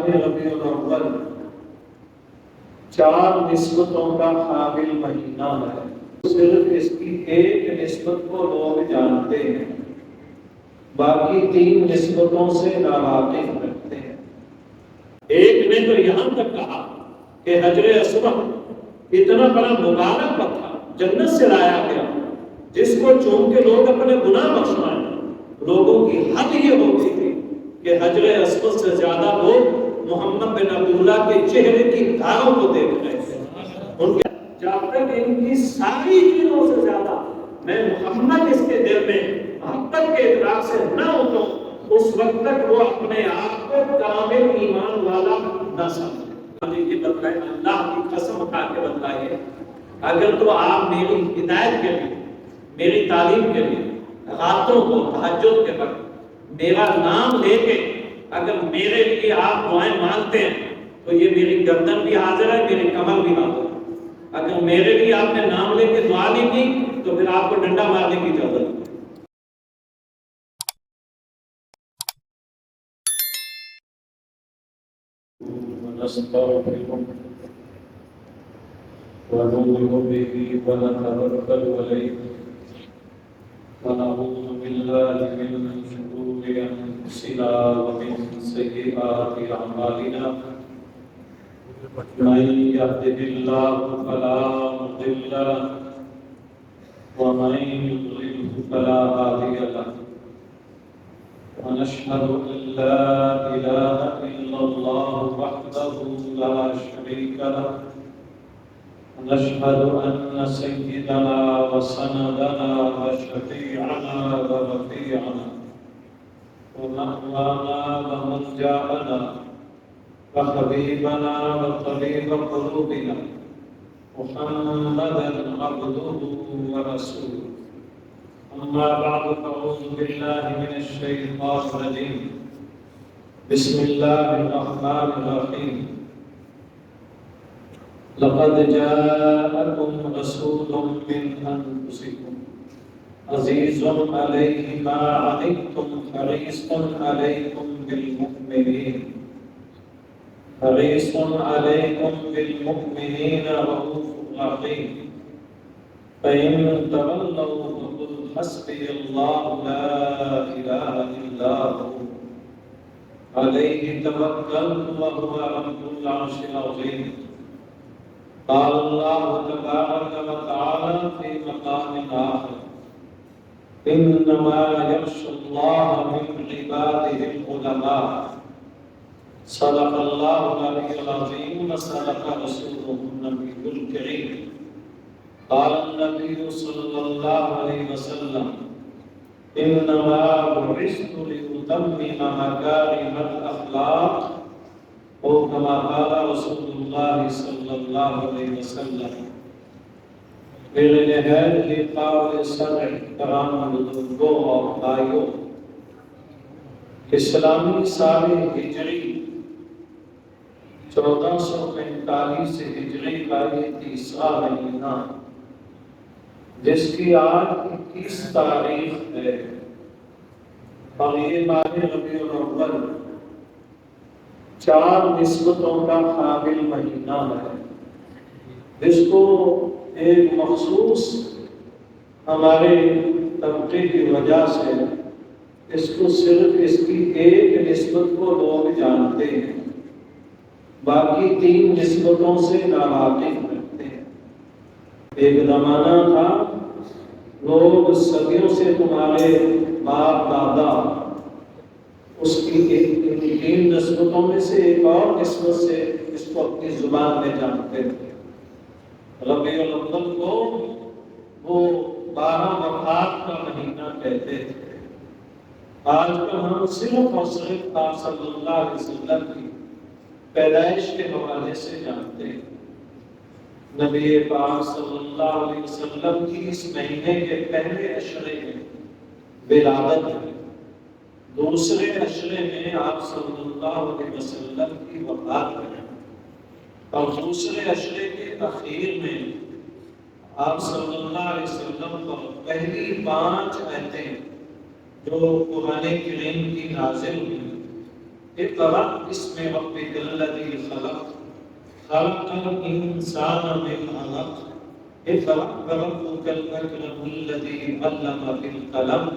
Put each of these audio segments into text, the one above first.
ماہ ربیع الاول 4 نسبتوں کا حامل مہینہ ہے۔ صرف اس کی ایک نسبت کو لوگ جانتے ہیں، باقی 3 نسبتوں سے ناواقف رکھتے ہیں۔ ایک نے تو یہاں تک کہا کہ حجر اسود اتنا بڑا مبارک پتھر جنت سے لایا گیا جس کو چوم کے لوگ اپنے گناہ بخشوائیں۔ لوگوں کی حد یہ ہوتی تھی کہ حجر اسود سے زیادہ لوگ محمد بن عبداللہ کے چہرے کی دھاروں کو دیکھ رہے تھے۔ ان کے جب تک ان کی ساری چیزوں سے زیادہ میں محمد اس کے دل میں محبت کے ادراک سے نہ اتروں، اس وقت تک وہ اپنے آپ کو کامل ایمان والا نہ سمجھے۔ یہ بتلائے، اللہ کی قسم اٹھا کے بتلائیے، اگر تو آپ میری ہدایت کے لیے، میری تعلیم کے لیے راتوں کو تہجد کے وقت میرا نام لے کے اگر میرے لیے آپ دعائیں مانگتے ہیں تو یہ میری گردن بھی حاضر ہے، میری کمر بھی حاضر ہے۔ اگر میرے لیے آپ نے نام لے کے دعا نہیں کی تو پھر آپ کو ڈنڈا مارنے کی اجازت ہے۔ ونؤمن به ونتوكل عليه ونعوذ بالله من شرور انفسنا ومن سيئات اعمالنا من يهده الله فلا مضل له ومن يضلل فلا هادي له ونشهد ان لا اله الا الله وحده لا شريك له ونشهد أن سيدنا وسندنا وشفيعنا ورفيعنا ومأوانا وملجأنا وحبيبنا وطبيب قلوبنا محمدا عبده ورسوله أما بعد فأعوذ بالله من الشيطان الرجيم بسم الله الرحمن الرحيم لقد جاءكم رسول من أنفسكم عزيز عليه ما عنتم حريص عليكم بالمؤمنين رؤوف رحيم فإن تولوا فقل حسبي الله لا إله إلا هو عليه توكلت وهو رب العرش العظيم قال الله تبارك وتعالى في مقام آخر إنما يخشى الله من عباده العلماء صدق الله العلي العظيم وصدق رسوله النبي الكريم قال النبي صلى الله عليه وسلم إنما بعثت لأتمم مكارم الأخلاق او كما قال رسول الله صلی اللہ علیہ وسلم۔ میرے نہایت ہی قابل سمع کرام بزرگوں اور بھائیوں، اسلامی سال ہجری 1445 ہجری کا یہ تیسرا مہینہ جس کی آج 21 تاریخ ہے، اور یہ ماہ ربیع الاول 4 نسبتوں کا حامل مہینہ ہے، جس کو ایک مخصوص ہمارے طبقے کی وجہ سے اس کو صرف اس کی ایک نسبت کو لوگ جانتے ہیں، باقی 3 نسبتوں سے ناواقف رکھتے ہیں۔ ایک زمانہ تھا لوگ صدیوں سے تمہارے باپ دادا اس کی 3 نسبتوں میں سے ایک اور نسبت سے اس کو اپنی زبان میں جانتے تھے۔ ربیع الاول کو وہ 12 وفات کا مہینہ کہتے تھے۔ آج کل ہم صرف اور صرف آپ صلی اللہ علیہ وسلم کی پیدائش کے حوالے سے جانتے ہیں۔ نبی پاک صلی اللہ علیہ وسلم کی اس مہینے کے پہلے عشرے میں ولادت ہے، دوسرے عشرے میں آپ صلی اللہ علیہ وسلم کی وفات ہے، اور دوسرے عشرے کے اخیر میں آپ صلی اللہ علیہ وسلم کو پہلی 5 آیتیں جو قرآن کریم کی نازل ہوئی اقرأ بسم ربک الذی خلق خلق الانسان من علق اقرأ وربک الاکرم الذی علم بالقلم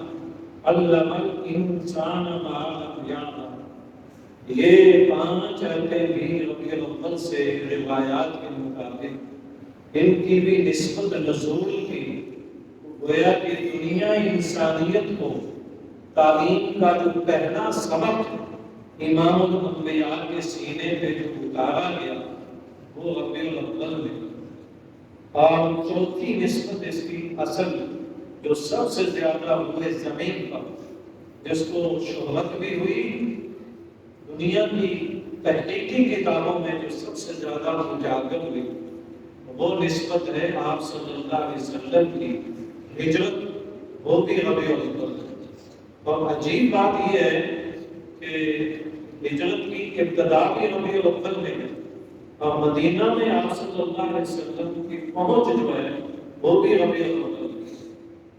علم الانسان ما لم یعلم۔ یہ 5 آیتیں بھی ربیع الاول سے روایات کے مطابق ان کی بھی نسبت نزول کی، گویا کہ دنیا انسانیت کو تعلیم کا جو پہلا سبق امام الانبیاء کے سینے پہ جو اتارا گیا وہ ربیع الاول میں، اور چوتھی نسبت اس کی اصل جو سب سے زیادہ روئے زمین پر جس کو شہرت بھی ہوئی، دنیا کی تحقیقی کتابوں میں جو سب سے زیادہ اجاگر ہوئی، وہ نسبت ہے آپ صلی اللہ علیہ وسلم کی ہجرت، وہ بھی ربیع الاول۔ اور عجیب بات یہ ہے کہ ہجرت کی ابتدا بھی ربیع الاول میں ہے، اور مدینہ میں آپ صلی اللہ علیہ وسلم کی پہنچ جو ہے وہ بھی ربیع الاول میں،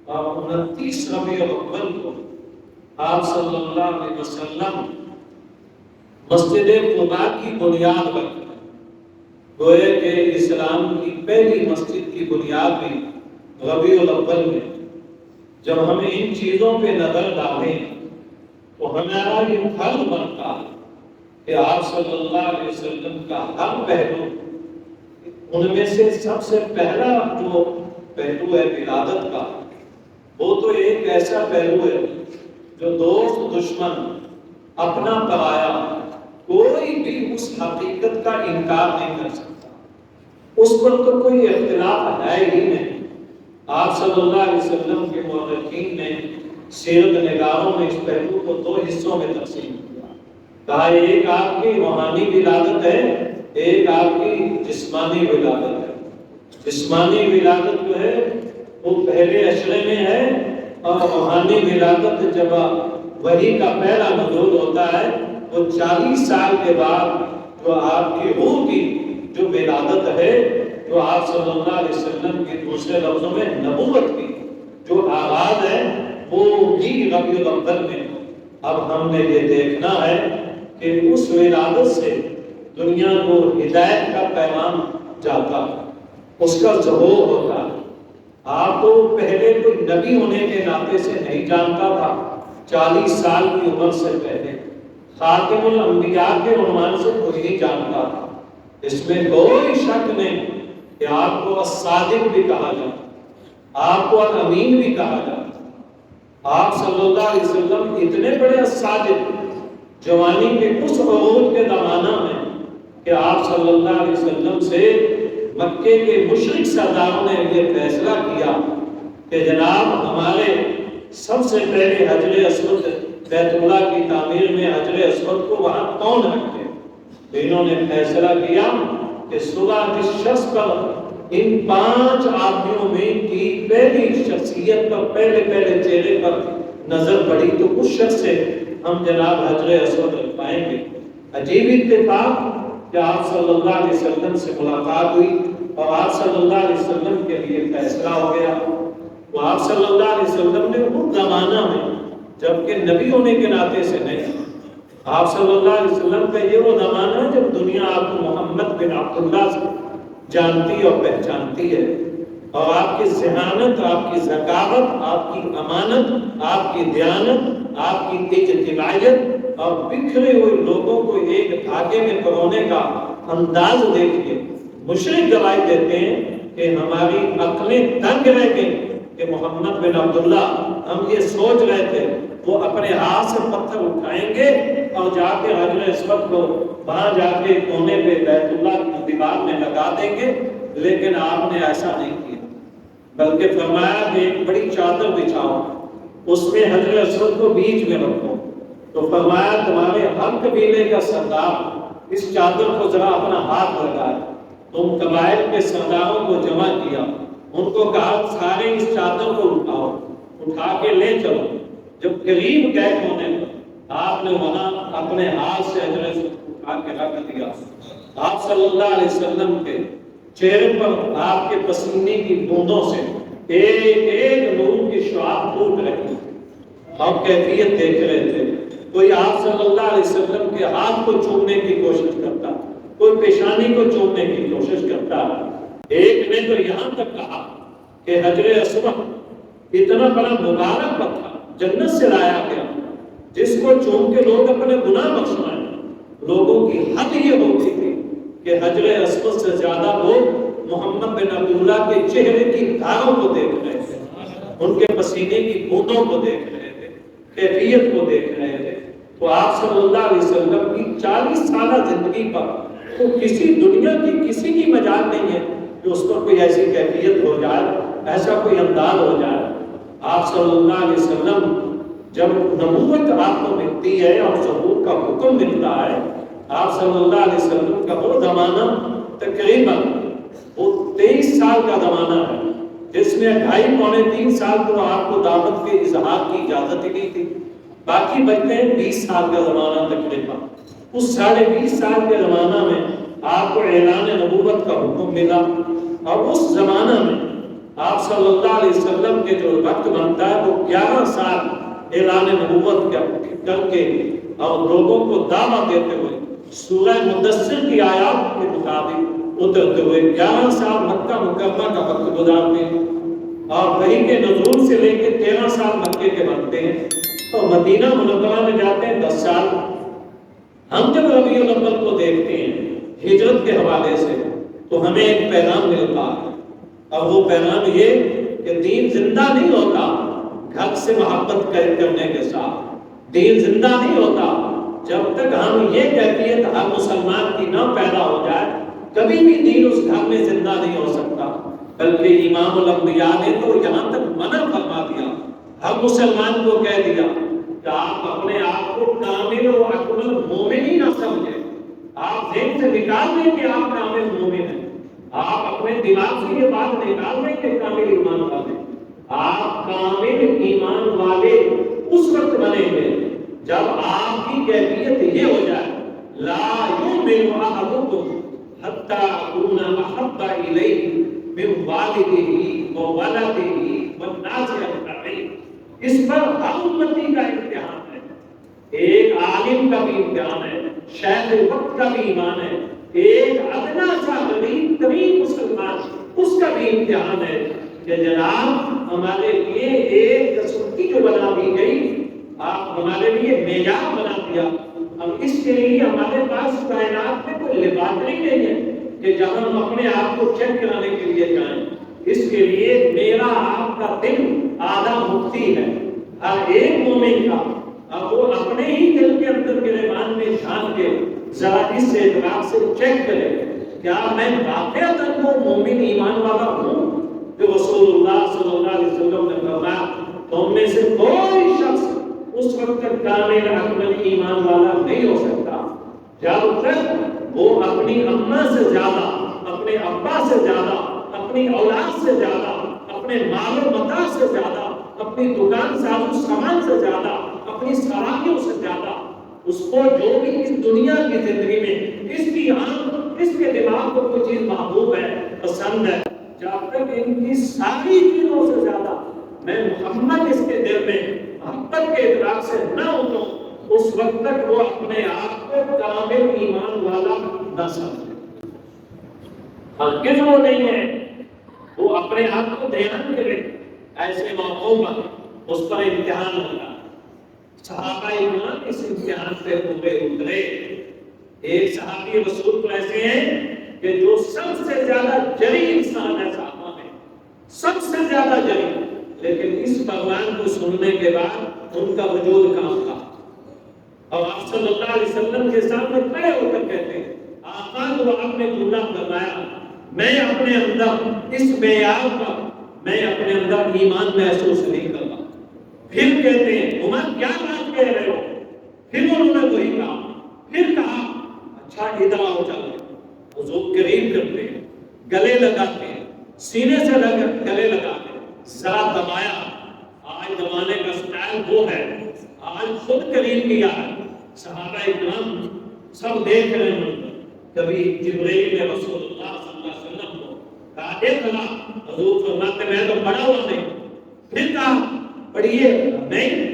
اور 29 ربیع الاول کو آپ صلی اللہ علیہ وسلم مسجد قباء کی بنیاد رکھتے ہیں۔ گویا کہ اسلام کی پہلی مسجد کی بنیاد بھی ربیع الاول میں۔ جب ہم ان چیزوں پہ نظر ڈالیں تو ہمارا یہ فرض بنتا ہے کہ آپ صلی اللہ علیہ وسلم کا ہر پہلو، ان میں سے سب سے پہلا جو پہلو ہے ولادت کا، وہ تو ایک ایسا پہلو ہے جو دوست دشمن اپنا پرایا کوئی بھی اس حقیقت کا انکار نہیں کر سکتا، اس پر تو کوئی اختلاف ہے ہی نہیں۔ آپ صلی اللہ علیہ وسلم کے مورخین نے، سیرت نگاروں نے اس پہلو کو 2 حصوں میں تقسیم کیا، کہا ایک آپ کی روحانی ولادت ہے، ایک آپ کی جسمانی ولادت ہے۔ جسمانی ولادت جو ہے وہ پہلے عشرے میں ہے، اور روحانی ولادت جب وحی کا پہلا نزول ہوتا ہے وہ 40 سال کے بعد جو آپ کی روح کی جو ولادت ہے، جو آپ صلی اللہ علیہ وسلم کے دوسرے لفظوں میں نبوت کی جو آغاز ہے، وہ بھی ربیع الاول میں۔ اب ہم نے یہ دیکھنا ہے کہ اس ولادت سے دنیا کو ہدایت کا پیغام جاتا ہے، اس کا ظہور ہوتا ہے۔ آپ تو پہلے کوئی نبی ہونے کے ناطے سے نہیں جانتا تھا، 40 سال کی عمر سے پہلے خاتم الانبیاء کے عنوان سے کوئی نہیں جانتا تھا۔ اس میں کوئی شک نہیں کہ آپ کو الصادق بھی کہا جاتا، آپ کو الامین بھی کہا جاتا۔ آپ صلی اللہ علیہ وسلم اتنے بڑے الصادق، جوانی کے اس عروج کے زمانہ میں کہ آپ صلی اللہ علیہ وسلم سے مکے کے مشرک سرداروں نے یہ فیصلہ کیا کہ جناب ہمارے سب سے پہلے حجر اسود بیت اللہ کی تعمیر میں حجر اسود کو وہاں کون رکھتے؟ تو انہوں نے فیصلہ کیا کہ صبح جس شخص پر ان 5 آدمیوں میں کی پہلی شخصیت پر پہلے چہرے پر نظر پڑی تو اس شخص سے ہم جناب حجر اسود رکھوائیں گے۔ عجیب اتفاق کہ آپ صلی اللہ علیہ وسلم سے ملاقات ہوئی اور آپ صلی اللہ علیہ وسلم کے لیے فیصلہ ہو گیا۔ تو آپ صلی اللہ علیہ وسلم نے اس زمانہ میں، جبکہ نبی ہونے کے ناطے سے نہیں، آپ صلی اللہ علیہ وسلم کا یہ وہ زمانہ ہے جب دنیا آپ کو محمد بن عبداللہ سے جانتی اور پہچانتی ہے، اور آپ کی ذہانت، آپ کی ذکاوت، آپ کی امانت، آپ کی دیانت، آپ کی اجتماعیت اور بکھرے ہوئے لوگوں کو ایک دھاگے میں پرونے کا انداز دیکھیے۔ مشرک گواہی دیتے ہیں کہ ہماری عقلیں تنگ رہ گئیں کہ محمد بن عبداللہ، ہم یہ سوچ رہے تھے وہ اپنے ہاتھ سے پتھر اٹھائیں گے اور جا کے حجر اسود کو وہاں جا کے کونے پہ بیت اللہ کی دیوار میں لگا دیں گے، لیکن آپ نے ایسا نہیں کیا، بلکہ فرمایا کہ ایک بڑی چادر بچھاؤ، اس میں حجر اسود کو بیچ میں رکھو۔ تو فرمایا تمہارے ہر قبیلے کا سردار اس چادر کو ذرا اپنا ہاتھ لگائے۔ تم قبائل کے سرداروں کو جمع کیا، ان کو کہا سارے اس چادر کو اٹھاؤ، اٹھا کے لے چلو۔ جب قریب گئے ہونے پر آپ نے وہاں اپنے ہاتھ سے حجر اسود کو اٹھا کے رکھ دیا۔ آپ صلی اللہ علیہ وسلم کے چہرے پر آپ کے پسینے کی بوندوں سے ایک ایک نور کی شعاع پھوٹ رہی تھی، آپ کیفیت دیکھ رہے تھے کوئی آپ صلی اللہ علیہ وسلم کے ہاتھ کو چومنے کی کوشش کرتا، کوئی پیشانی کو چومنے کی کوشش کرتا۔ ایک نے تو یہاں تک کہا کہ حجر اسود اتنا بڑا مبارک پتھر جنت سے لایا گیا، جس کو چوم کے لوگ اپنے گناہ بخشوائیں۔ لوگوں کی حد یہ ہوتی تھی کہ حجر اسود سے زیادہ لوگ محمد بن عبداللہ کے چہرے کی دھاروں کو دیکھ رہے تھے، ان کے پسینے کی بوندوں کو دیکھ رہے تھے، کیفیت کو دیکھ رہے تھے۔ تو آپ صلی اللہ علیہ وسلم کی 40 سالہ زندگی پر تو کسی دنیا کی کسی کی مجال نہیں ہے کہ اس پر کوئی ایسی کیفیت ہو جائے، ایسا کوئی انداز ہو جائے۔ آپ صلی اللہ علیہ وسلم جب نبوت آپ کو ملتی ہے اور ظہور کا حکم ملتا ہے، آپ صلی اللہ علیہ وسلم کا وہ زمانہ تقریباً وہ 23 سال کا زمانہ ہے، جس میں 2.5 پونے 3 سال تو آپ کو دعوت کے اظہار کی اجازت ہی نہیں تھی، باقی بچتے ہیں 20 سال کا زمانہ تقریباً۔ اس 20.5 سال کے زمانہ میں آپ کو اعلان نبوت کا حکم ملا، اور اس زمانہ میں آپ صلی اللہ علیہ وسلم کے جو وقت بنتا ہے وہ 11 سال اعلان نبوت کر کے اور لوگوں کو دعوت دیتے ہوئے سورہ مدثر کی آیات کے مطابق اترتے ہوئے 11 سال مکہ مکرمہ کا وقت گزارتے ہیں، اور وحی کے نزول سے لے کے 13 سال مکے کے بنتے ہیں، اور مدینہ منورہ میں جاتے ہیں 10 سال۔ ہم جب ربیع الاول کو دیکھتے ہیں ہجرت کے حوالے سے تو ہمیں ایک پیغام ملتا ہے، اور وہ پیغام یہ کہ دین زندہ نہیں ہوتا گھر سے محبت کرنے کے ساتھ، دین زندہ نہیں ہوتا جب تک ہم یہ کیفیت ہر مسلمان کی نہ پیدا ہو جائے، کبھی بھی دین اس گھر میں زندہ نہیں ہو سکتا۔ بلکہ امام الانبیاء نے تو یہاں تک منع فرما دیا، ہر مسلمان کو کہہ دیا کہ آپ اپنے آپ کو کامل و اکمل مومن ہی نہ سمجھیں، آپ ذہن سے نکال دیں کہ آپ کامل مومن ہیں، آپ اپنے دماغ سے یہ بات نکال دیں کہ کامل ایمان والے، آپ کامل ایمان والے اس وقت بنیں گے جب آپ کی کیفیت یہ ہو جائے لا یؤمن احدکم حتی اکون احب الیہ من والدہ وولدہ والناس اجمعین۔ اس پر ہر امتی کا امتحان ہے، ایک عالم کا بھی امتحان ہے، شیخ وقت کا بھی ایمان ہے، ایک ادنا سا غریب ترین مسلمان اس کا بھی امتحان ہے کہ جناب ہمارے لیے ایک دستور جو بنا دی گئی، آپ ہمارے لیے معیار بنا دیا، اب اس کے لیے ہمارے پاس کائنات میں کوئی لیبارٹری نہیں ہے کہ جہاں ہم اپنے آپ کو چیک کرانے کے لیے جائیں۔ اس کے لیے میرا آپ کا دل آدھا مفتی ہے، ہر ایک مومن کا، اب وہ اپنے ہی دل کے اندر گریبان میں جھانک کے ذرا اس اعتبار سے چیک کرے کیا میں واقعتاً وہ مومن ایمان والا ہوں جو رسول اللہ صلی اللہ علیہ وسلم نے فرمایا تم میں سے کوئی شخص اس وقت تک کامل اکمل ایمان والا نہیں ہو سکتا جب تک وہ اپنی اماں سے زیادہ، اپنے ابا سے زیادہ، اپنی اولاد سے زیادہ، اپنے مال و متاع سے زیادہ، اپنی دکان ساز و سامان سے زیادہ، اپنی سرائیوں سے زیادہ، اس کو جو بھی اس دنیا کی زندگی میں اس کی آنکھ، اس کے دماغ کو کوئی چیز محبوب ہے، پسند ہے، جب تک ان کی ساری چیزوں سے زیادہ میں محمد اس کے دل میں محبت کے اعتبار سے نہ اتروں، اس وقت تک وہ اپنے آپ کو کامل ایمان والا نہ سمجھے۔ ہرگز وہ نہیں ہے، وہ اپنے آپ کو دھیان کرے، ایسے موقعوں پر اس پر امتحان ہوگا۔ صحابہ اکرام اس امتحان سے پورے اترے۔ ایک صحابی رسول تو ایسے ہیں کہ جو سب سے زیادہ جری انسان ہے صحابہ میں، سب سے زیادہ جری، لیکن اس فرمان کو سننے کے بعد ان کا وجود کام تھا، اور آپ صلی اللہ علیہ وسلم کے سامنے کھڑے ہو کر کہتے ہیں آقا کو آپ نے جملہ فرمایا میں اپنے اندر اس معیار پر میں اپنے اندر ایمان محسوس نہیں کرتا۔ پھر کہتے ہیں عمر کیا بات کہہ رہے ہو؟ پھر انہوں نے وہی کہا، پھر کہا اچھا ادھر آؤ چلو، حضور قریب کرتے ہیں، گلے لگاتے ہیں، سینے سے گلے لگاتے ہیں، ذرا دبایا، آج دبانے کا سٹائل وہ ہے، آج خود قریب کیا ہے۔ صحابہ اکرام سب دیکھ رہے ہیں، کبھی جبرائیل نے رسول اللہ صلی اللہ علیہ وسلم کو کہا اقرا، حضور فرماتے میں تو پڑھا ہوا نہیں، پھر کہا پڑھیے نہیں،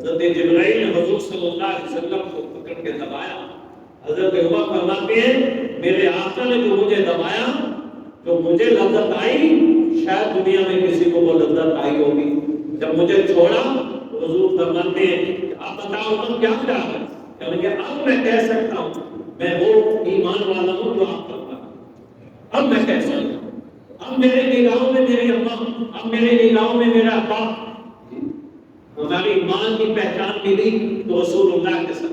حضرت جبرائیل نے حضور صلی اللہ علیہ وسلم کو پکڑ کے دبایا. حضرت عمر فرماتے ہیں میرے آقا نے جو مجھے دبایا، جو مجھے لذت آئی، شاید دنیا میں کسی کو وہ لذت آئی ہوگی. جب مجھے چھوڑا تو حضور فرماتے ہیں کہ آپ بتاؤ عمر کیا خیال ہے؟ کہ اب میں کہہ سکتا ہوں میں وہ ایمان والا ہوں جو آپ کرتا ہوں. اب میں کہہ سکتا ہوں، اب میرے نگاہوں میں میری اماں، اب میرے نگاہوں میں میرا ابا. ہماری ایمان کی پہچان ملی تو رسول اللہ کے ساتھ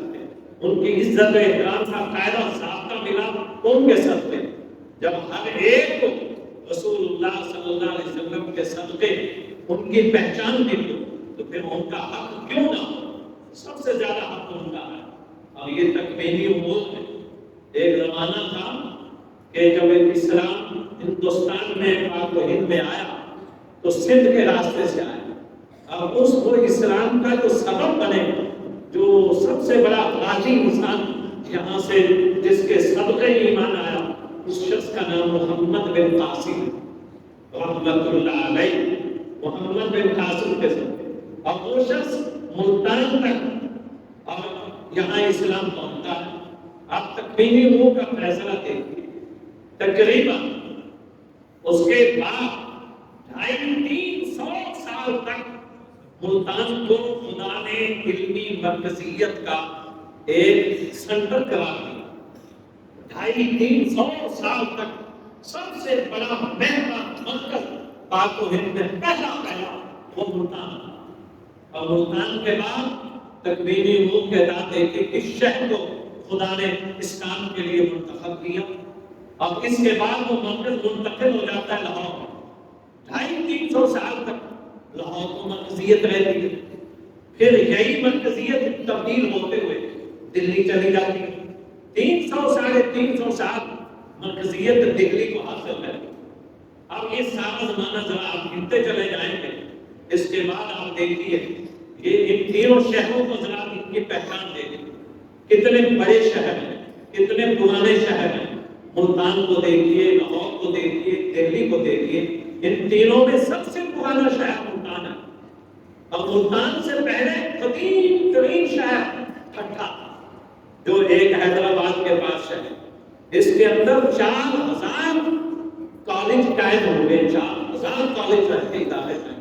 ان کی عزت و احترام کا قاعدہ ضابطہ ملا ان کے صدقے. جب ہر ایک کو رسول اللہ صلی اللہ علیہ وسلم کے صدقے ان کی پہچان ملی تو پھر ان کا حق کیوں نہ ہو؟ سب سے زیادہ حق ان کا ہے. اور یہ تکوینی امور ہے. ایک زمانہ تھا کہ جب اسلام ہندوستان میں پاک و ہند میں آیا تو سندھ کے راستے سے آیا. اب اس کو اسلام کا جو سبب بنے، جو سب سے بڑا غازی انسان یہاں سے جس کے صدقے ایمان آیا، اس شخص کا نام محمد بن قاسم رحمت اللہ علیہ. محمد بن قاسم کے ساتھ اور وہ شخص ملتان تک اور یہاں اسلام پہنچتا ہے. آپ تکوینی امور کا فیصلہ دیکھیے. تقریباً اس کے بعد 250-300 سال تک ملتان کو خدا نے علمی مرکزیت کا ایک سنٹر قرار دیا. 250-300 سال تک سب سے بڑا مہنگا مرکز پاک و ہند میں پہلا وہ ملتان. اور ملتان کے بعد تکوینی امور کے داتے کہ اس شہر کو خدا نے اسلام کے لیے منتخب کیا. اور اس کے بعد وہ مرکز منتقل ہو جاتا ہے لاہور. 250-300 سال تک لاہور کو مرکزیت رہتی ہے. پھر یہی مرکزیت تبدیل ہوتے ہوئے دلی چلی جاتی ہے. 300-350 سال مرکزیت دلی کو حاصل ہے. اب یہ سارا زمانہ ذرا آپ گنتے چلے جائیں گے. اس کے بعد آپ دیکھیے یہ ان تینوں شہروں کو ذرا ان کی پہچان دیکھیے. کتنے بڑے شہر ہیں، کتنے پرانے شہر ہیں. ملتان کو دیکھیے، لاہور کو دیکھیے، دہلی کو دیکھیے. ان تینوں میں سب سے پرانا شہر ملتان ہے. اور ملتان سے پہلے قدیم ترین شہر ٹھٹھا جو ایک حیدرآباد کے پاس شہر. اس کے اندر 4000 کالج قائم ہوئے. 4000 کالج رہتے ادارے ہیں.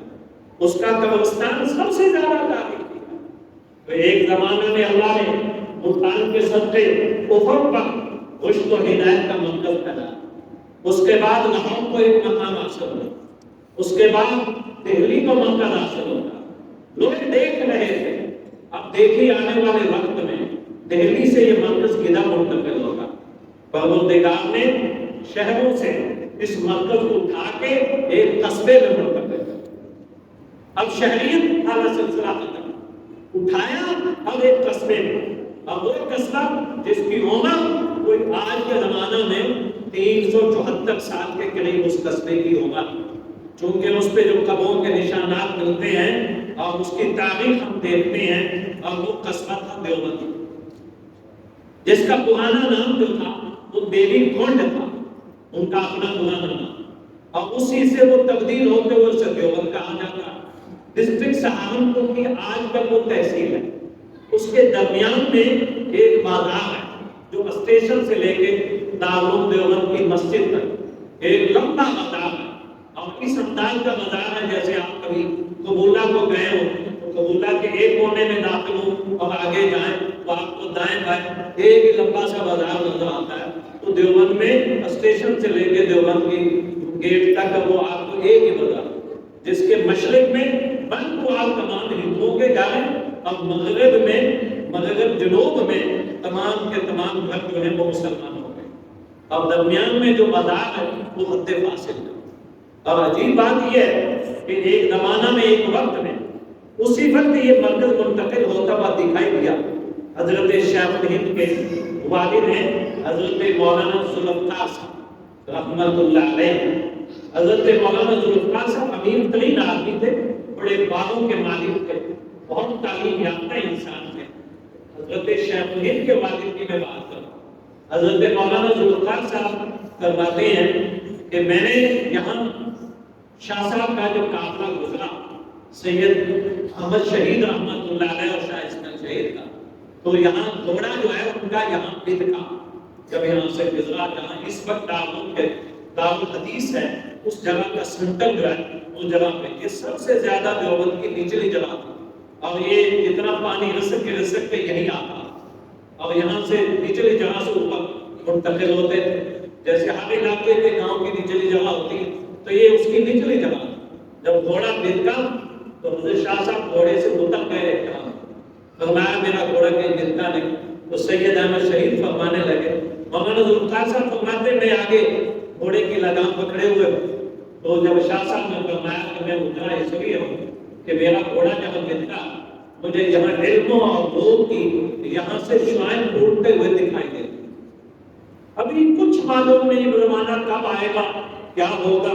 اس کا قبرستان سب سے زیادہ تاریخ ہے. تو ایک زمانے میں اللہ نے ملتان کے صدقے افق پر رشد و ہدایت کا مرکز بنا. اس کے بعد لاہور کو ایک مقام حاصل ہوا. اس کے بعد دہلی کو مرکز حاصل ہوگا. لوگ دیکھ رہے تھے. اب دیکھیے آنے والے وقت میں دہلی سے یہ مرکز کدھر منتقل ہوگا. پروردگار نے شہروں سے اس مرکز کو اٹھا کے ایک قصبے میں منتقل کیا. اب شہریت اعلیٰ سلسلہ ختم اٹھایا اب ایک قصبے میں. اب وہ قصبہ جس کی عمر کوئی آج کے زمانہ میں 374 سال کے قریب اس قصبے کی عمر. چونکہ اس پہ جو قبروں کے نشانات ملتے ہیں اور اس کی تاریخ ہم دیکھتے ہیں. اور وہ قصبہ تھا دیوبند جس کا پرانا نام جو تھا وہ دیوی کونڈ تھا. ان کا اپنا پرانا نام. اور اسی سے وہ تبدیل ہوتے ہوئے اسے دیوبند کہا جاتا. ڈسٹرکٹ سہارنپور کی آج تک وہ تحصیل ہے. اس کے درمیان میں ایک بازار ہے جو اسٹیشن سے لے کے دارالعلوم دیوبند کی مسجد تک ایک لمبا بازار ہے. اور اس انداز کا بازار ہے جیسے آپ کبھی قبولہ کو گئے ہو تو قبولہ کے ایک کونے میں داخل ہو اور آگے جائیں تو آپ کو دائیں بائیں ایک ہی لمبا سا بازار نظر آتا ہے. تو دیوبند میں اسٹیشن سے لے کے دیوبند کی گیٹ تک وہ آپ کو ایک ہی بازار جس کے مشرق میں بند کو آپ تمام ہندوؤں کے جائیں اور مغرب جنوب میں تمام کے تمام گھر جو ہیں وہ مسلمان ہو گئے. اب درمیان میں جو بازار ہے وہ حد فاصل ہے. اور عجیب بات یہ ہے کہ ایک زمانہ میں ایک وقت میں اسی وقت یہ مرکز منتقل ہوتا ہوا دکھائی دیا. حضرت شیخ ہند کے والد ہیں حضرت مولانا ذوالفقار صاحب رحمت اللہ علیہ. حضرت مولانا ذوالفقار صاحب امیر ترین آدمی تھے. بڑے باغوں کے مالک تھے. بہت تعلیم یافتہ انسان تھے. حضرت شیخ ہند کے والد کی میں بات کروں. حضرت مولانا ذوالفقار صاحب فرماتے ہیں کہ میں نے یہاں شاہ صاحب کا جو قافلہ گزرا سید احمد شہید رحمۃ اللہ علیہ اور شاہ اسماعیل شہید کا، تو یہاں گھوڑا جو ہے ان کا یہاں بد کا جب یہاں سے گزرا، جہاں اس وقت دارالحدیث ہے اس جگہ کا سینٹر جو ہے اس جگہ پہ یہ سب سے زیادہ دیوبند کی نچلی جگہ تھی، اور یہ جتنا پانی رسک کے یہی آتا اور یہاں سے نچلی جگہ سے اوپر منتقل ہوتے تھے، جیسے ہر علاقے کے گاؤں کی نچلی جگہ ہوتی ہے تو یہ اس کی نچلی جگہ۔ جب گھوڑا بھٹکا تو حضرت شاہ صاحب گھوڑے سے اتر گئے، فرمایا میرا گھوڑا کہیں بھٹکا نہیں، تو سید احمد شہید فرمانے لگے، مولانا ذوالفقار صاحب فرماتے میں آگے گھوڑے کی لگام پکڑے ہوئے ہوں، تو جب شاہ صاحب نے فرمایا کہ میں اترا اس لیے ہوں کہ میرا گھوڑا جب بھٹکا مجھے یہاں علموں اور لوگ کی یہاں سے شعائیں پھوٹتے ہوئے دکھائی دے، ابھی کچھ معلوم نہیں زمانہ کب آئے گا کیا ہوگا۔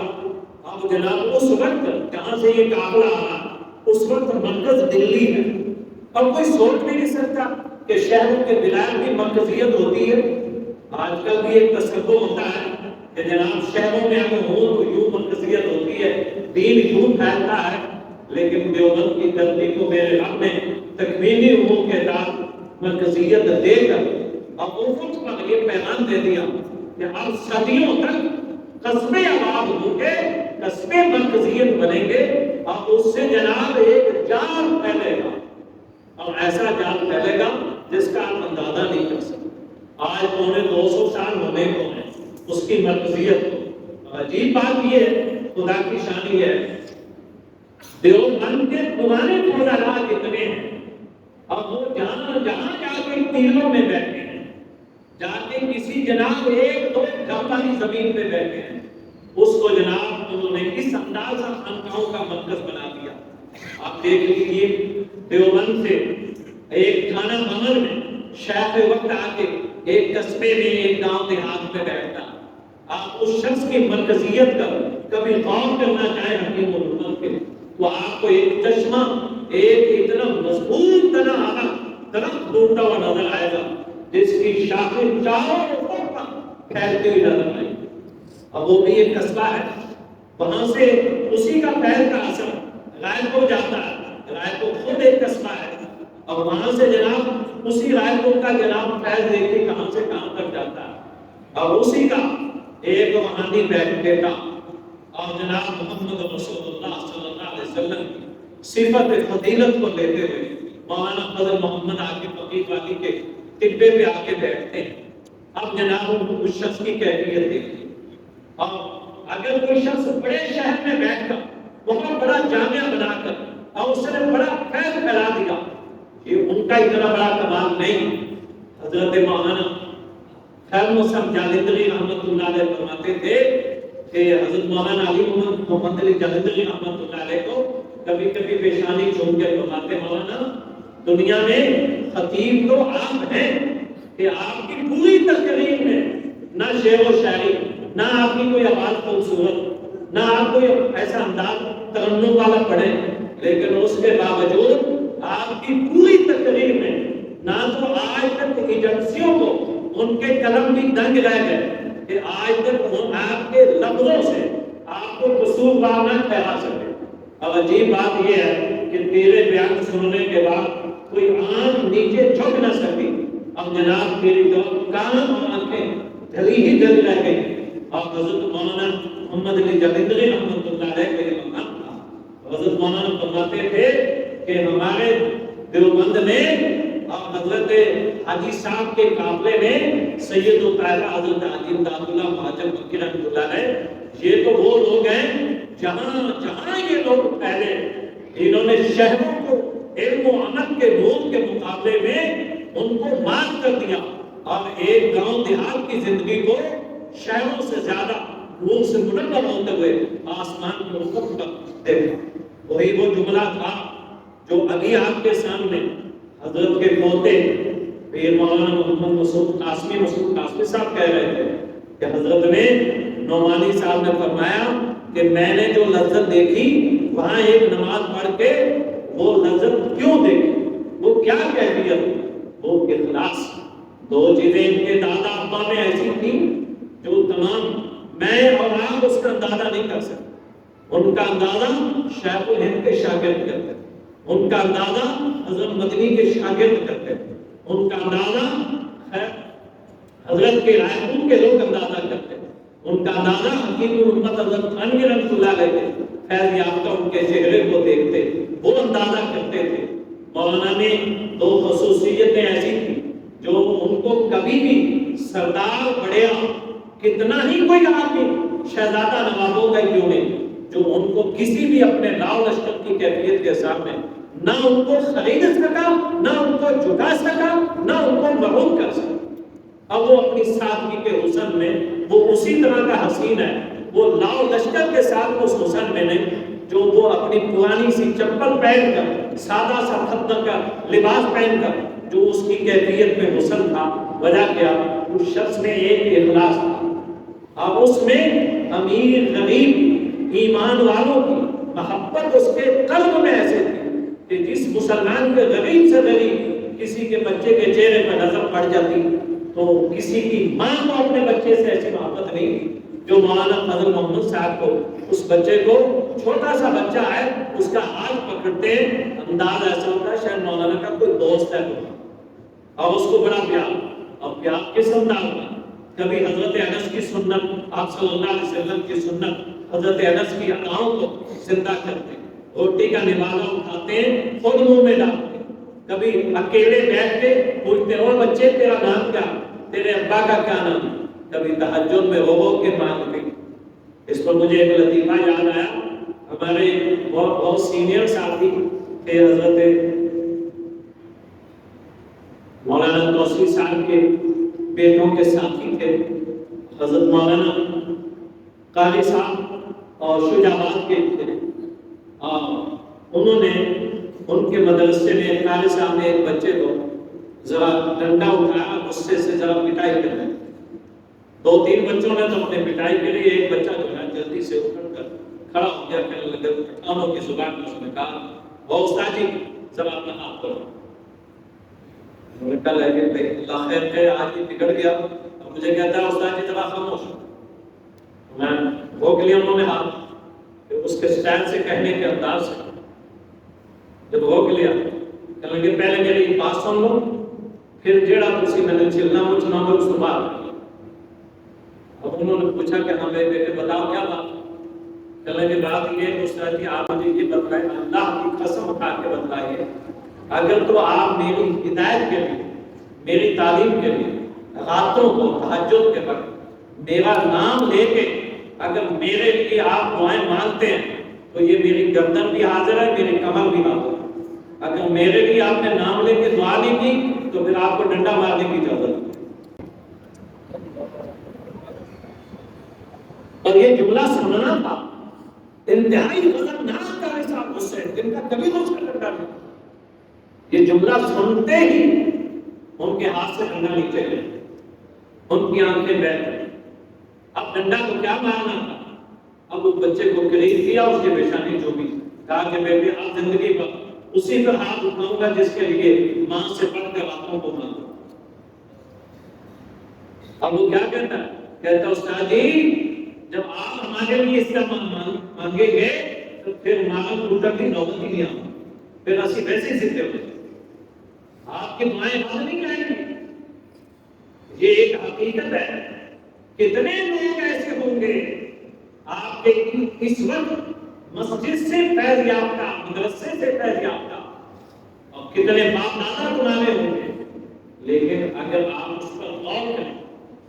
اب جناب اس وقت جہاں سے یہ قافلہ آ اس وقت مرکز دلی ہے، اب کوئی سوچ بھی نہیں سکتا کہ شہروں کے ولایت کی مرکزیت ہوتی ہے۔ آج کل بھی ایک تصور ہوتا ہے کہ جناب شہروں میں اگر ہو تو یوں مرکزیت ہوتی ہے، دین یوں پھیلتا ہے، لیکن دیوبند کی دھرتی کو میرے رب نے تکوینی امور کے ساتھ مرکزیت دے کر اب افق پر یہ پیغام دے دیا کہ اب صدیوں تک قصبے آباد ہوں گے، قصبے مرکزیت بنیں گے، اور اس سے جناب ایک جال پھیلے گا، اور ایسا جال پھیلے گا جس کا آپ اندازہ نہیں کر سکتے۔ آج 250 سال ہونے کو ہیں اس کی مرکزیت کو۔ عجیب بات یہ ہے، خدا کی شان یہ ہے، دیوبند کے پرانے فضلات اتنے ہیں، اب وہ جہاں جا کے ٹیلوں میں بیٹھے ہیں، جا کے کسی جناب ایک دو جاپانی زمین پہ بیٹھے ہیں، اس کو جناب انہوں نے اس انداز خانقاہوں کا مرکز بنا دیا۔ آپ دیکھ لیجیے دیوبند سے ایک تھانہ بمر میں شیخ وقت آ کے ایک قصبے میں ایک گاؤں دیہات میں بیٹھتا، آپ اس شخص کی مرکزیت کا کبھی غور کرنا چاہیں حکیم الامت کے تو آپ کو ایک چشمہ ایک اتنا مضبوط درخت ڈھونڈتا ہوا نظر آئے گا جس کی شاخیں چاروں افق پر پھیلتی ہوئی نظر آئے گی۔ اب وہ بھی ایک قصبہ ہے، وہاں سے اسی کا پھیل کا اثر رائے پور جاتا ہے، رائے پور خود ایک قصبہ ہے، اور وہاں سے جناب اسی رائے پور کا جناب پھیل دیکھیں کہاں سے کہاں تک جاتا ہے، اور اسی کا ایک روحانی بیٹا اور جناب محمد رسول اللہ صلی اللہ علیہ وسلم کی صفت فضیلت کو لیتے ہوئے مولانا فضل محمد آکے فقیہ والی کے طبے پہ آ کے بیٹھتے ہیں۔ اب جناب اس شخص کی کیفیت دیکھیں، اور اگر کوئی شخص بڑے شہر میں بیٹھ کر بہت بڑا جامعہ بنا کر اور اس نے بڑا فیض پھیلا دیا، یہ ان کا اتنا بڑا کمال نہیں۔ حضرت مولانا خیر مسلم جالندری رحمۃ اللہ علیہ فرماتے تھے کہ حضرت مولانا علی محمد علی جالندری رحمۃ اللہ علیہ کو کبھی کبھی پیشانی چھوڑ کے فرماتے، مولانا دنیا میں خطیب تو آپ ہیں کہ آپ کی پوری تقریر میں نہ شعر و شاعری، نہ آپ کی کوئی آواز خوبصورت، نہ آپ کوئی ایسا انداز ترنم والا پڑھے، لیکن اس کے باوجود آپ کی پوری تقریر میں نہ تو آج تک ایجنسیوں کو ان کے قلم بھی دنگ رہ گئے کہ آج تک آپ کے لفظوں سے آپ کو قصوروار نہ ٹھہرا سکے۔ اب عجیب بات یہ ہے کہ تیرے بیان سننے کے بعد کوئی آنکھ نیچے جھک نہ سکتی، اب جناب تیری کان اور آنکھیں ڈھلی ہی ڈھلی رہ گئی۔ اور حضرت مولانا محمد علی جالندری رحمۃ اللہ علیہ کا یہ مقام تھا، حضرت مولانا فرماتے تھے کہ ہمارے دیوبند میں اور حضرت حاجی صاحب کے قافلے میں سید الطاہرہ حضرت حاجی امداد اللہ مہاجر مکی رحمۃ اللہ علیہ، یہ تو وہ لوگ ہیں جہاں جہاں یہ لوگ پہلے انہوں نے شہروں کو علم و عمل کے نور کے مقابلے میں ان کو مات کر دیا، اور ایک گاؤں دیہات کی زندگی کو شہروں سے زیادہ نور سے منور ہوتے ہوئے آسمان کے افق پر دیکھا۔ وہی وہ جملہ تھا جو ابھی آپ کے سامنے حضرت کے پوتے پیر مولانا محمد مسعود قاسمی صاحب کہہ رہے تھے کہ حضرت نے نعمانی صاحب نے فرمایا کہ میں نے جو لذت دیکھی وہاں ایک نماز پڑھ کے وہ لذت کیوں دیکھی، وہ کیا کیفیت، وہ اخلاص۔ دو چیزیں ان کے دادا ابا میں ایسی تھیں جو تمام میں اور آپ اس کا اندازہ نہیں کر سکتے۔ ان کا اندازہ شیخ الہند کے شاگرد کرتے تھے، ان کا اندازہ حضرت مدنی کے شاگرد کرتے تھے، ان کا اندازہ حضرت کے رائے پور کے لوگ اندازہ کرتے تھے، ان کا اندازہ حکیم الامت حضرت تھانوی رحمۃ اللہ علیہ فیض یافتہ ان کے چہرے کو دیکھتے وہ اندازہ کرتے تھے۔ مولانا نے دو خصوصیتیں ایسی تھیں جو ان کو کبھی بھی سردار بڑیا کتنا ہی کوئی آدمی شہزادہ نوابوں کا کیوں نہیں، جو ان کو کسی بھی اپنے لاؤ لشکر کی کیفیت کے سامنے نہ ان کو خرید سکا، نہ ان کو جھکا سکا، نہ ان کو مغلوب کر سکا۔ اب وہ اپنی سادگی کے حسن میں وہ اسی طرح کا حسین ہے، وہ لاؤ لشکر کے ساتھ اس حسن میں نہیں جو وہ اپنی پرانی سی چپل پہن کر، سادہ سا خدر کا لباس پہن کر جو اس کی کیفیت میں حسن تھا۔ وجہ کیا؟ اس شخص میں ایک اخلاص تھا، اب اس میں امیر غریب ایمان والوں کی محبت اس کے قلب میں ایسے تھی کہ جس مسلمان کے غریب سے غریب کسی کے بچے کے چہرے پر نظر پڑ جاتی تو کسی کی ماں کو اپنے بچے سے ایسی محبت نہیں تھی جو مولانا فضل محمد صاحب کو، اس بچے کو، چھوٹا سا بچہ ہے، اس کا ہاتھ پکڑتے ہیں، انداز ایسا ہوتا ہے شاید مولانا کا کوئی دوست ہے اور اس کو بڑا پیار، اور پیار کس انداز میں؟ کبھی حضرت انس کی سنت، آپ صلی اللہ علیہ وسلم کی سنت، حضرت انس کی اداؤں کو زندہ کرتے، روٹی کا نوالہ اٹھاتے ہیں، خود منہ میں ڈالتے، کبھی اکیلے بیٹھ کے پوچھتے ہو بچے تیرا نام کیا، تیرے ابا کا کیا نام، کبھی تہجد میں رو کے مانگتے۔ اس پر مجھے ایک لطیفہ یاد آیا، ہمارے بہت سینئر ساتھی تھے، حضرت مولانا توسیع صاحب کے بیٹوں کے ساتھی تھے، حضرت مولانا قاری صاحب اور شجاعت کے تھے، اور انہوں نے ان کے مدرسے میں قاری صاحب نے ایک بچے کو ذرا ڈنڈا اٹھایا، غصے سے ذرا پٹائی کر رہے، دو تین بچوں نے تو اپنے پٹائی کے لیے، ایک بچہ جو ہے جلدی سے اٹھ کر کھڑا ہو گیا، کہنے لگا پٹھانوں کی زبان میں اس نے کہا وہ استاد جی ذرا اپنا ہاتھ کرو، کل ہے کہ اللہ خیر ہے، آج یہ بگڑ گیا، اب مجھے کہتا ہے استاد جی ذرا خاموش، میں وہ کے لیے انہوں نے ہاتھ کہ اس کے سٹائل سے کہنے کے انداز سے جب وہ کے لیے کہنے لگے پہلے میری بات سن لو، پھر جیڑا کسی میں نے چلنا وہ چنا دو، اس کو بات۔ اب انہوں نے پوچھا کہ ہاں میرے بیٹے بتاؤ کیا بات؟ کہنے کی بات یہ ہے استاد جی آپ مجھے یہ بتلائیں، اللہ کی قسم اٹھا کے بتلائیے، اگر تو آپ میری ہدایت کے لیے، میری تعلیم کے لیے راتوں کو تہجد کے وقت میرا نام لے کے اگر میرے لیے آپ دعائیں مانگتے ہیں تو یہ میری گردن بھی حاضر ہے، میری کمر بھی حاضر ہے، اگر میرے لیے آپ نے نام لے کے دعا نہیں کی تو پھر آپ کو ڈنڈا مارنے کی اجازت ہے۔ اور یہ جملہ سننا تھا، انتہائی خطرناک کا ایسا غصہ ہے جن کا کبھی غصہ کرتا نہیں، یہ جملہ سنتے ہی ان کے ہاتھ سے ڈنڈا نیچے گیا، ان کی آنکھیں بہہ گئی۔ اب ڈنڈا کو کیا مارنا تھا؟ اب اس بچے کو قریب کیا، اس کے پیشانی جو بھی، کہا کہ بیٹے آپ زندگی پر اسی پر ہاتھ اٹھاؤں گا جس کے لیے ماں سے پڑھ کر راتوں کو مانگو۔ اب وہ کیا کہتا ہے؟ کہتا استاد جی جب آپ ہمارے لیے اس کا مانگیں گے تو پھر مانگ ٹوٹر کی نوبت ہی نہیں آؤں، پھر اسی ویسے ہی سیدھے ہوتے، آپ کی دعائیں بند نہیں کریں گی۔ یہ ایک حقیقت ہے، کتنے لوگ ایسے ہوں گے آپ کے اس وقت مسجد سے فیض یافتہ، مدرسے سے فیض یافتہ، اور کتنے باپ دادا تمہارے ہوں گے، لیکن اگر آپ اس پر غور کریں،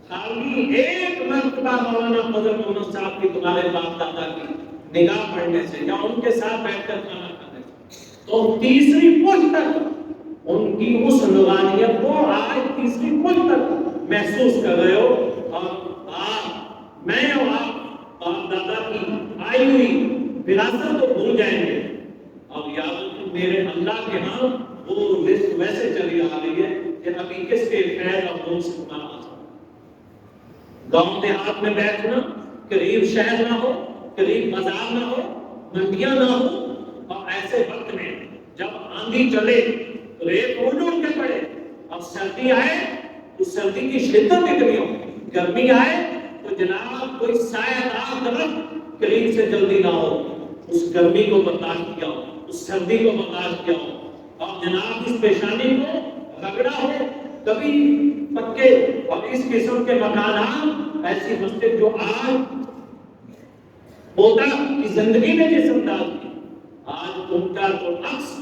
خالی ایک مرتبہ مولانا فضل محمد صاحب کی تمہارے باپ دادا کی نگاہ پڑھنے سے یا ان کے ساتھ بیٹھ کر کھانا کھانے سے تو تیسری پشت تک ان کی اس نورانیت کو آج تیسری پشت تک محسوس کر رہے ہو، اور آپ میں اور آپ باپ دادا کی آئی ہوئی وراثت کو بھول جائیں گے، اور یاد رکھو میرے اللہ کے ہاں وہ لسٹ ویسے چلی آ رہی ہے کہ ابھی کس کے خیر اور نور سے تمہارا گاؤں دیہات میں بیٹھنا، قریب شہر نہ ہو، قریب بازار نہ ہو، منڈیاں نہ ہو، اور ایسے وقت میں جب آندھی چلے تو ریت اڑ کے پڑے، اور سردی آئے تو سردی کی شدت اتنی ہو، گرمی آئے تو جناب کوئی سایہ دار درخت قریب سے جلدی نہ ہو، اس گرمی کو برداشت کیا ہو، اس سردی کو برداشت کیا ہو، اور جناب اس پیشانی کو رگڑا ہو، کبھی پکے اور اس قسم کے مکانات، ایسی مسجد جو آج ہوتا کی زندگی میں جس انداز کی، آج ان کا تو عکس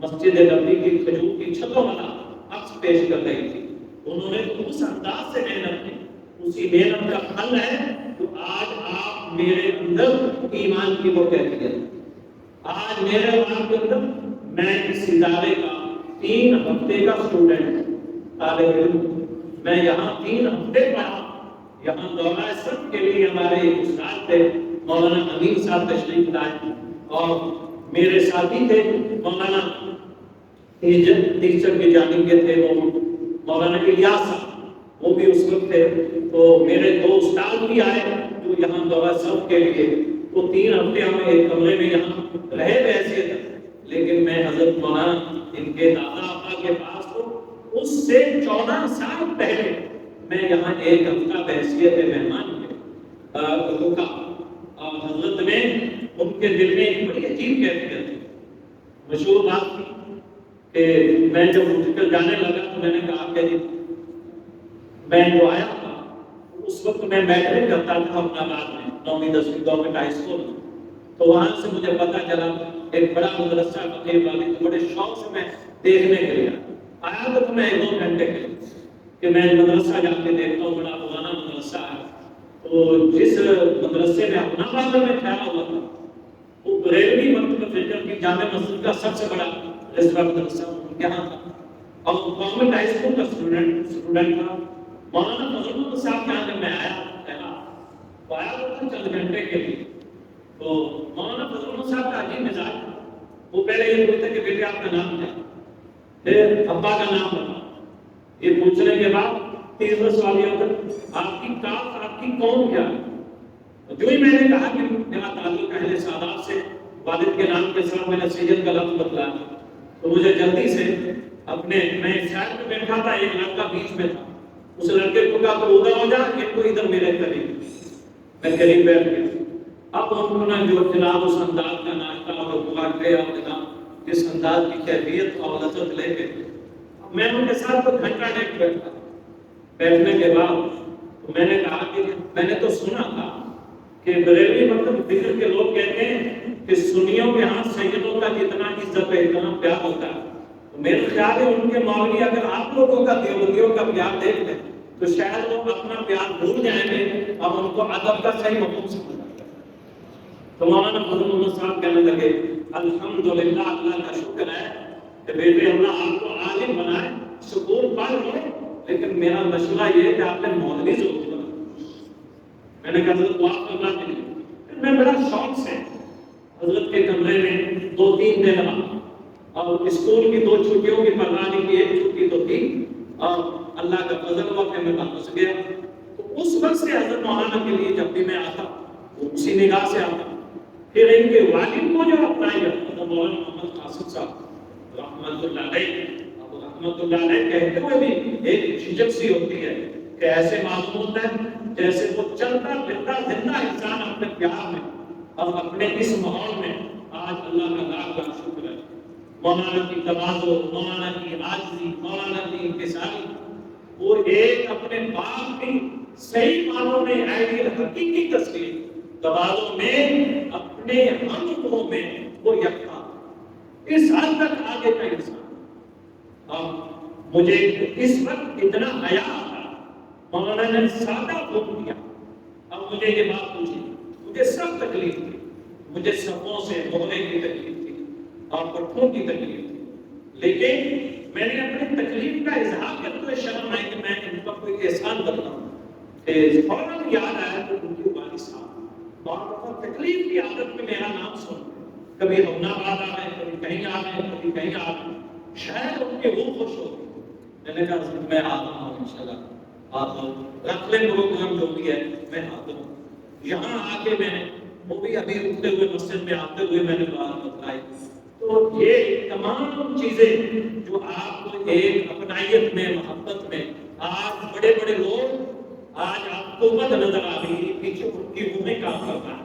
مسجد نبوی کی کھجور کی چھتوں والا عکس پیش کر رہی تھی. انہوں نے تو اس انداز سے محنت کی، اسی محنت کا پھل ہے تو آج آپ میرے اندر ایمان کی وہ کیفیت. آج میرے وہاں کے اندر میں اس ادارے کا 3 ہفتے کا اسٹوڈنٹ ہوں، طالب علم. میں یہاں 3 ہفتے پڑھا. یہاں دورہ سب کے لیے ہمارے استاد تھے مولانا امین صاحب تشریف لائے، اور میرے ساتھی تھے مولانا ٹیچر کی جانب کے تھے وہ مولانا الیاس صاحب، وہ بھی اس وقت تھے. تو میرے 2 استاد بھی آئے جو یہاں دورہ سب کے لیے. تو 3 ہفتے ہم ایک کمرے میں یہاں رہے ویسے تھے، لیکن میں حضرت مولانا ان کے دادا ابا کے پاس تو اس سے 14 سال پہلے میں یہاں ایک ہفتہ بحیثیت مہمان رکا. اور حضرت میں ان کے دل میں ایک بڑی عجیب کیفیت تھی. مشہور بات تھی کہ میں جب اٹھ کر جانے لگا تو میں نے کہا کہ میں جو آیا تھا اس وقت میں میٹرک کرتا تھا اپنا آباد میں 9ویں 10ویں گورنمنٹ ہائی اسکول میں. تو وہاں سے مجھے پتا چلا ایک بڑا مدرسہ فقیر والی، تو بڑے شوق سے میں دیکھنے کے لیے آیا. تو میں 1-2 گھنٹے کے کہ میں مدرسہ جا کے دیکھتا ہوں، بڑا پرانا مدرسہ ہے. تو جس مدرسے میں اپنا بازار میں ٹھہرا ہوا تھا وہ بریلوی مکتب فکر کی جامع مسجد کا سب سے بڑا مدرسہ یہاں تھا، اور گورنمنٹ ہائی اسکول کا اسٹوڈنٹ تھا. مولانا فضل الرحمن صاحب کے یہاں جب میں آیا تو چند گھنٹے کے لیے. تو مولانا فضل الرحمن صاحب کا عجیب مزاج تھا. وہ پہلے یہ پوچھتے کہ بیٹے آپ کا نام کیا، پھر ابا کا نام بتا. یہ پوچھنے کے بعد 30 سوال یہ ہوتا آپ کی کاف آپ کی قوم کیا ہے. جو ہی میں نے کہا کہ میرا تعلق اہل سادات سے، والد کے نام کے ساتھ میں نے سید کا لفظ بتلایا، تو مجھے جلدی سے اپنے میں سائڈ میں بیٹھا تھا، ایک لڑکا بیچ میں تھا. اس لڑکے کو کہا تو ادھر ہو جا، ایک کو ادھر میرے قریب. میں قریب بیٹھ گیا. اب انہوں نے جو جناب اس انداز کا ناشتہ اور دعا کیا اور جناب جس انداز کی کیفیت اور لذت لے کے میں ان کے ساتھ تو گھنٹہ ڈیڑھ بیٹھا. بیٹھنے کے بعد میں نے کہا کہ میں نے تو سنا تھا کہ بریلوی مکتب فکر کے لوگ کہتے ہیں کہ سنیوں کے ہاں سیدوں کا جتنا عزت و احترام پیار ہوتا ہے. تو میرا خیال ہے ان کے مولوی اگر آپ لوگوں کا دیوبندیوں کا پیار دیکھ لیں تو شاید وہ اپنا پیار بھول جائیں گے اور ان کو ادب کا صحیح مفہوم سمجھ آئے گا. تو مولانا فضل الرحمن صاحب کہنے لگے الحمدللہ، اللہ کا شکر ہے کہ بیٹے اللہ آپ کو عالم بنائے، سکون پڑھ لو، لیکن میرا مشورہ یہ ہے کہ آپ نے مولوی ضرور بنا. میں نے کہا حضرت دعا کرنا چاہیے. میں بڑا شوق سے حضرت کے کمرے میں 2-3 دن رہا، اور اسکول کی 2 چھٹیوں کی پرواہ نہیں کی، ایک چھٹی تو تھی اور اللہ کا فضل ہوا کہ میں واپس گیا. تو اس وقت سے حضرت مولانا کے لیے جب بھی میں آتا وہ اسی نگاہ سے آتا. پھر ان کے والد کو جو اپنائی حضرت مولانا محمد قاسم صاحب رحمۃ اللہ علیہ، اب رحمۃ اللہ علیہ کہتے ہوئے بھی ایک جھجک سی ہوتی ہے کہ ایسے معلوم ہوتا ہے جیسے وہ چلتا پھرتا زندہ انسان اپنے پیار میں اور اپنے اس ماحول میں. آج اللہ کا لاکھ لاکھ شکر ہے، مولانا کی تواضع، مولانا کی عاجزی، مولانا کی انکساری، وہ ایک اپنے باپ کی صحیح معنوں میں آئیڈیل حقیقی تصویر، تواضع میں اپنے ہم عمروں میں وہ یکتا. اس حد تک آگے کا انسان. اب مجھے اس وقت اتنا حیا آتا، مولانا نے سادہ حکم دیا. اب مجھے یہ بات پوچھی، مجھے سب تکلیف تھی، مجھے سبوں سے بولنے کی تکلیف تھی اور پٹھوں کی تکلیف تھی، لیکن میں نے اپنی تکلیف کا اظہار کرتے ہوئے شرم آئی کہ میں ان پر کوئی احسان بتاؤں. فوراً یاد آیا کہ ان کے والد صاحب اور تکلیف کی عادت میں میرا نام سن، کبھی ہمنا آباد آ رہے، کبھی کہیں آ رہے، کبھی کہیں آ رہے، شاید ان کی روح خوش ہوگی. میں نے کہا میں آتا ہوں انشاءاللہ، آتا ہوں، رکھ لیں پروگرام جو بھی ہے، میں آتا ہوں. یہاں آ کے میں نے وہ بھی ابھی اٹھتے ہوئے مسجد میں آتے ہوئے میں نے بات بتلائی. تو یہ تمام چیزیں جو آپ کو ایک اپنائیت میں، محبت میں، آج بڑے بڑے لوگ آج آپ کو مت نظر آ رہی، پیچھے ان کی روح میں کام کرنا ہے.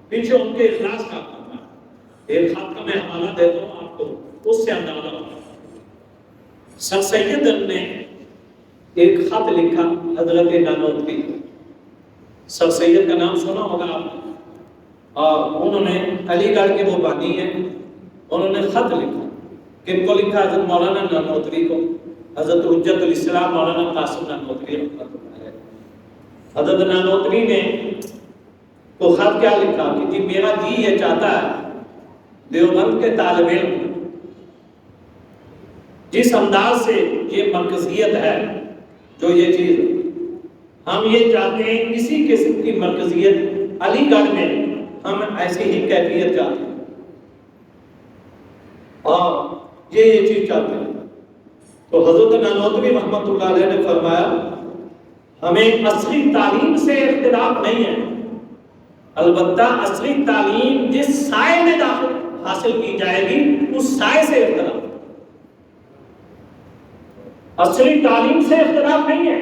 پیچھے ان کے اخلاص کا کام ہے۔ ایک خط کا میں حوالہ دیتا ہوں آپ کو، اس سے اندازہ ہوگا۔ سر سید نے ایک خط لکھا حضرت نانوتوی کو، سر سید کا نام سنا ہوگا آپ نے، اور انہوں نے علی گڑھ کے وہ بانی ہیں، انہوں نے خط لکھا۔ کن کو لکھا؟ حضرت مولانا نانوتوی کو، حضرت حجت الاسلام مولانا قاسم نانوتوی رحمۃ اللہ علیہ۔ حضرت نانوتوی نے تو خط کیا لکھا کہ جی میرا جی یہ چاہتا ہے دیوبند کے طالب علم جس انداز سے یہ مرکزیت ہے، جو یہ چیز ہم یہ چاہتے ہیں، اسی قسم کی مرکزیت علی گڑھ میں ہم ایسی ہی کیفیت چاہتے ہیں، اور یہ چیز چاہتے ہیں۔ تو حضرت نانوتوی رحمۃ اللہ علیہ نے فرمایا ہمیں اصلی تعلیم سے اختلاف نہیں ہے، البتہ اصلی تعلیم جس سائے میں داخل حاصل کی جائے گی اس سائے سے اختلاف، اصلی تعلیم سے اختلاف نہیں ہے،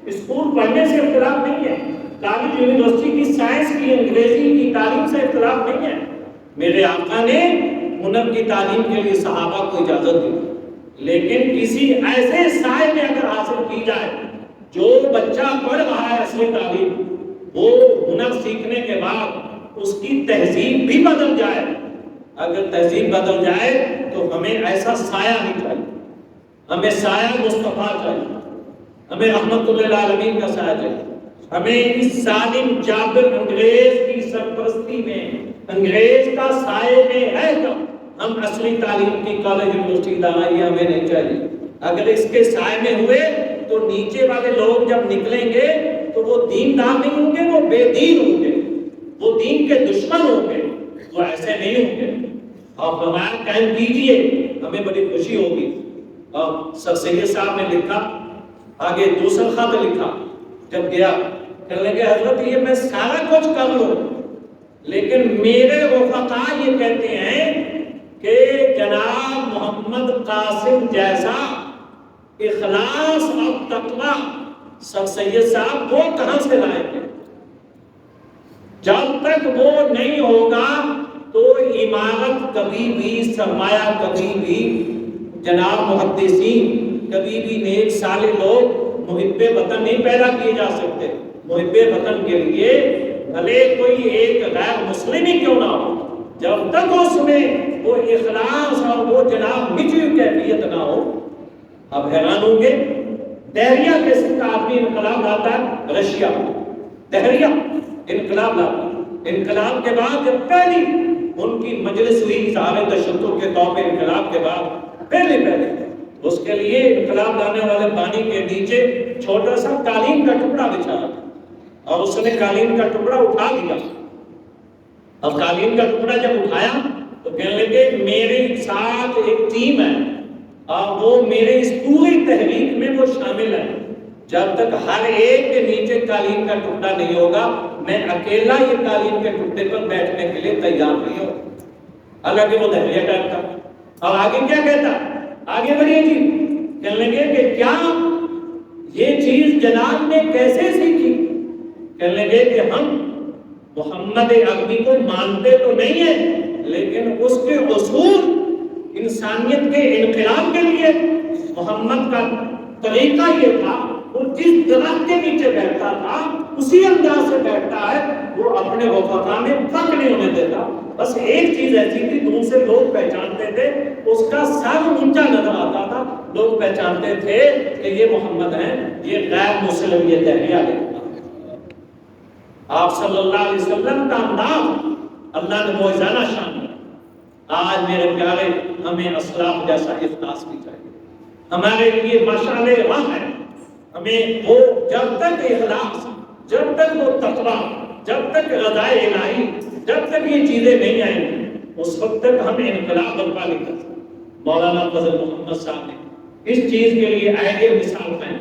اسکول پڑھنے سے اختلاف نہیں ہے، کالج یونیورسٹی کی سائنس کی انگریزی کی تعلیم سے اختلاف نہیں ہے۔ میرے آقا نے ہنر کی تعلیم کے لیے صحابہ کو اجازت دی، لیکن کسی ایسے سائے میں اگر حاصل کی جائے جو بچہ پڑھ رہا ہے اصلی تعلیم، وہ ہنر سیکھنے کے بعد اس کی تہذیب بھی بدل جائے، اگر تہذیب بدل جائے تو ہمیں ایسا سایہ نہیں چاہیے، ہمیں سایہ مصطفیٰ چاہیے، ہمیں رحمت للعالمین کا سایہ چاہیے۔ ہمیں اس ظالم جابر انگریز کی سرپرستی میں، انگریز کا سائے میں ہے تو ہم اصلی تعلیم کی کالج یونیورسٹی ادارہ یہ ہمیں نہیں چاہیے۔ اگر اس کے سائے میں ہوئے تو نیچے والے لوگ جب نکلیں گے تو وہ دیندار نہیں ہوں گے، وہ بے دین ہوں گے، وہ دین کے دشمن ہوں گے، وہ ایسے نہیں ہوں گے۔ اور فرمایا قائم کیجئے، ہمیں بڑی خوشی ہوگی۔ اور سر سید صاحب نے لکھا، آگے دوسرا خط لکھا، جب گیا کہنے لگے حضرت یہ میں سارا کچھ کر لوں، لیکن میرے رفقا یہ کہتے ہیں کہ جناب محمد قاسم جیسا اخلاص اور تقویٰ سر سید صاحب وہ کہاں سے لائیں گے؟ جب تک وہ نہیں ہوگا تو عمارت کبھی بھی، سرمایہ کبھی بھی، جناب محدثین کبھی بھی، نیک صالح لوگ محب وطن نہیں پیدا کیے جا سکتے۔ محب وطن کے لیے بھلے کوئی ایک غیر مسلم ہی کیوں نہ ہو، جب تک اس میں وہ اخلاص اور وہ جناب نجی کیفیت نہ ہو۔ اب حیران ہوں گے، دہریہ قسم کا آدمی انقلاب لاتا ہے، رشیا دہریہ انقلاب لاتا ہے، انقلاب کے بعد جب پہلی ان کی مجلس ہوئی اظہار تشدد کے طور پہ، انقلاب کے بعد پہلے اس کے لیے انقلاب لانے والے بانی کے نیچے چھوٹا سا قالین کا ٹکڑا بچھایا اور اس نے قالین کا ٹکڑا اٹھا دیا۔ اب قالین کا ٹکڑا جب اٹھایا تو کہنے لگے میرے ساتھ ایک ٹیم ہے اور وہ میرے اس پوری تحریک میں وہ شامل ہے، جب تک ہر ایک کے نیچے قالین کا ٹکڑا نہیں ہوگا میں اکیلا یہ قالین کے ٹکڑے پر بیٹھنے کے لیے تیار نہیں ہوں۔ حالانکہ وہ دہریہ ٹائپ کا، اور آگے کیا کہتا، آگے بڑھیے جی، کہنے لگے کہ کیا یہ چیز جناب نے کیسے سیکھی؟ کہنے لگے کہ ہم محمد عربی کو مانتے تو نہیں ہیں، لیکن اس کے اصول انسانیت کے انقلاب کے لیے محمد کا طریقہ یہ تھا، وہ جس درخت کے نیچے بیٹھتا تھا اسی انداز سے بیٹھتا ہے، وہ اپنے وفاقہ میں فرق نہیں ہونے دیتا۔ بس ایک چیز ایسی تھی، دور سے لوگ پہچانتے تھے، اس کا سر اونچا نظر آتا تھا، لوگ پہچانتے تھے کہ یہ محمد ہیں، یہ غیر مسلم، یہ دہریہ ہے۔ آپ صلی اللہ علیہ وسلم کا انداز اللہ نے موجزانہ شان دیا۔ آج میرے پیارے ہمیں اسلاف جیسا اخلاص بھی چاہیے، ہمارے لیے مشعل راہ ہے۔ ہمیں وہ جب تک اخلاص، جب تک وہ تقویٰ، جب تک رضا الہی، جب تک یہ چیزیں نہیں آئیں گی اس وقت تک ہم انقلاب برپا نہیں کر سکتے۔ مولانا فضل محمد صاحب نے اس چیز کے لیے آئیڈیا مثال ہیں،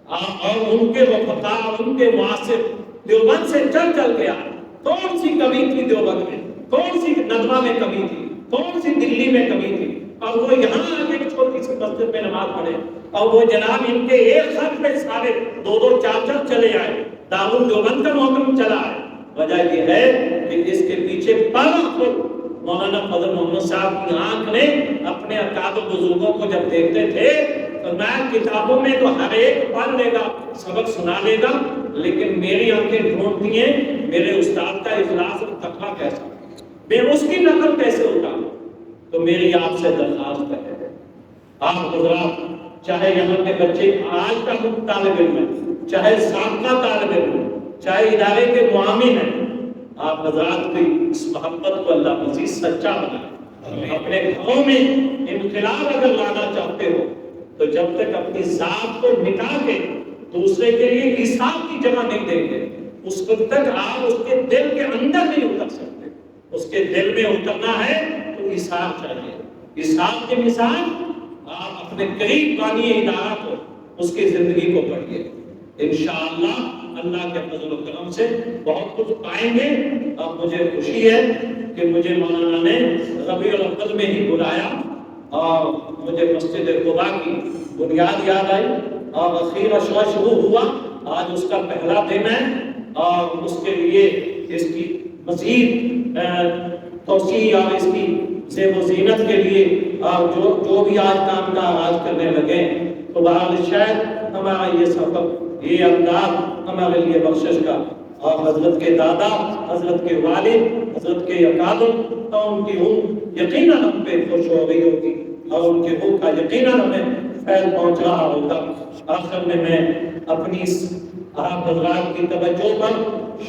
اور ان کے وفقا، ان کے معاصر دیوبند سے چل چل کے آئے۔ کون سی کمی تھی دیوبند میں، کون سی ندوہ میں کمی تھی، کون سی دلی میں کمی تھی، اور وہ یہاں آگے ایک چھوٹی سی مسجد میں نماز پڑھے، اور وہ جناب ان کے ایک خط پہ سارے دو دو چار چار چلے آئے، دارالدیوبند کا محکم چلا ہے، وجہ یہ ہے کہ اس کے پیچھے مولانا فضل محمد صاحب کی آنکھ نے اپنے اکابر بزرگوں کو جب دیکھتے تھے تو میں کتابوں میں تو ہر ایک پڑھ لے گا، سبق سنا لے گا، لیکن میری آنکھیں ڈھونڈتی ہیں میرے استاد کا اخلاص اور تقویٰ کیسا، میں اس کی نقل کیسے اتاروں؟ تو میری آپ سے درخواست ہے، آپ حضرات چاہے یہاں کے بچے آج کا طالب علم ہے، چاہے سابقہ طالب علم ہے، چاہے ادارے کے معامل ہیں، آپ حضرات کی اس محبت کو اللہ مزید سچا بنائے۔ اپنے گھروں میں انقلاب اگر لانا چاہتے ہو تو جب تک اپنی ذات کو مٹا کے دوسرے کے لیے حساب کی جگہ نہیں دیں گے اس وقت تک آپ اس کے دل کے اندر نہیں اتر سکتے۔ اس کے دل میں اترنا ہے تو حساب چاہیے، حساب کے مثال آپ اپنے قریب بانی ادارہ کو اس کی زندگی کو پڑھیے، انشاءاللہ اللہ کے فضل و کرم سے بہت کچھ پائیں گے۔ اب مجھے خوشی ہے کہ مجھے مولانا نے ربیع الاول میں ہی بلایا اور مجھے مسجد قباء کی بنیاد یاد آئی اور اخیر اشرا شروع ہوا، آج اس کا پہلا دن ہے اور اس کے لیے اس کی مزید توسیع اور اس کی زیب و زینت کے لیے اور جو بھی آج کام کا آغاز کرنے لگے تو بہرحال شاید ہمارا یہ سبق یہ انداز ہمارے لیے بخشش کا، اور حضرت کے دادا، حضرت کے والد، حضرت کے اکابر اور ان کی روح یقیناً ہم پہ خوش ہو گئی ہوگی اور ان کی روح کا یقیناً ہمیں فیض پہنچ رہا ہوگا۔ آخر میں اپنی آپ حضرات کی توجہ پر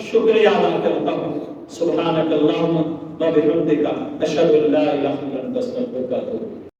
شکریہ ادا کرتا ہوں۔ سبحانک اللہم و بحمدک اشہد ان لا الہ الا انت استغفرک و اتوب الیک۔